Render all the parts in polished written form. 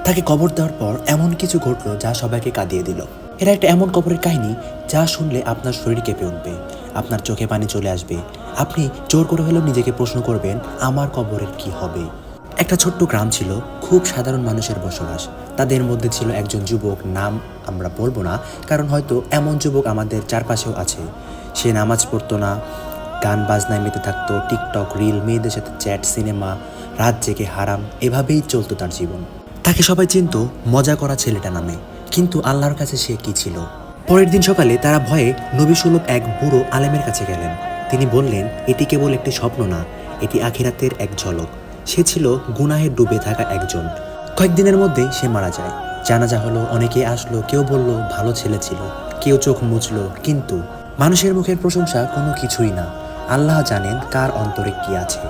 তাকে কবর দেওয়ার পর এমন কিছু ঘটলো যা সবাইকে কাঁদিয়ে দিল। এটা একটা এমন কবরের কাহিনী যা শুনলে আপনার শরীর কেঁপে উঠবে, আপনার চোখে পানি চলে আসবে। আপনি জোর করে হলেও নিজেকে প্রশ্ন করবেন, আমার কবরের কি হবে। একটা ছোট্ট গ্রাম ছিল, খুব সাধারণ মানুষের বসবাস। তাদের মধ্যে ছিল একজন যুবক, নাম আমরা বলবো না, কারণ হয়তো এমন যুবক আমাদের চারপাশেও আছে। সে নামাজ পড়তো না, গান বাজনায় মেতে থাকতো, টিকটক, রিল, মেয়েদের সাথে চ্যাট, সিনেমা, রাত জেগে হারাম, এভাবেই চলতো তার জীবন। তাকে সবাই চিনত মজা করা ছেলেটা নামে, কিন্তু আল্লাহর কাছে সে কি ছিল। পরের দিন সকালে তারা ভয়ে নবীসুলভ এক বুড়ো আলেমের কাছে গেলেন। তিনি বললেন, এটি কেবল একটি স্বপ্ন না, এটি আখিরাতের এক ঝলক। সে ছিল গুনাহে ডুবে থাকা একজন। কয়েকদিনের মধ্যেই সে মারা যায়। জানাজা হলো, অনেকেই আসলো, কেউ বলল ভালো ছেলে ছিল, কেউ চোখ মুছলো, কিন্তু মানুষের মুখের প্রশংসা কোনো কিছুই না। আল্লাহ জানেন কার অন্তরে কি আছে।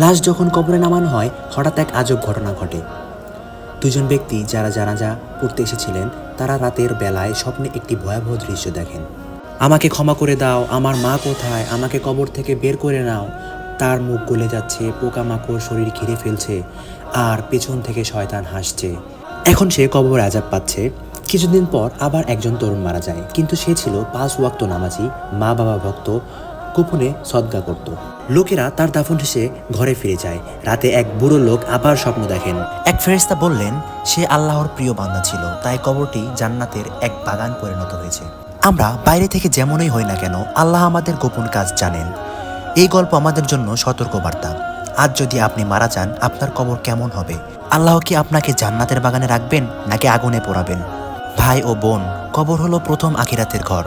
লাশ যখন কবরে নামানো হয়, হঠাৎ এক আজব ঘটনা ঘটে। দুজন ব্যক্তি যারা জানাজা পড়তে এসেছিলেন, তারা রাতের বেলায় স্বপ্নে একটি ভয়াবহ দৃশ্য দেখেন। আমাকে ক্ষমা করে দাও, আমার মা কোথায়, আমাকে কবর থেকে বের করে নাও। তার মুখ গলে যাচ্ছে, পোকামাকড় শরীর ঘিরে ফেলছে, আর পেছন থেকে শয়তান হাসছে। এখন সে কবর আযাব পাচ্ছে। কিছুদিন পর আবার একজন তরুণ মারা যায়, কিন্তু সে ছিল 5 ওয়াক্ত নামাজি, মা বাবা ভক্ত, গোপনে সদকা করত। লোকেরা তার দাফন শেষে ঘরে ফিরে যায়। রাতে এক বুড়ো লোক আবার স্বপ্ন দেখেন। এক ফেরেশতা বললেন, সে আল্লাহর প্রিয় বান্দা ছিল, তাই কবরটি জান্নাতের এক বাগান পরিণত হয়েছে। আমরা বাইরে থেকে যেমনই হই না কেন, আল্লাহ আমাদের গোপন কাজ জানেন। এই গল্প আমাদের জন্য সতর্কবার্তা। আজ যদি আপনি মারা যান, আপনার কবর কেমন হবে? আল্লাহ কি আপনাকে জান্নাতের বাগানে রাখবেন, নাকি আগুনে পোড়াবেন? ভাই ও বোন, কবর হলো প্রথম আখিরাতের ঘর।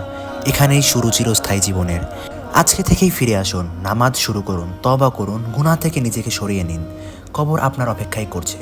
এখানেই শুরু চিরস্থায়ী জীবনের। আজকে থেকেই ফিরে আসুন, নামাজ শুরু করুন, তওবা করুন, গুনাহ থেকে নিজেকে সরিয়ে নিন। কবর আপনার অপেক্ষাই করছে।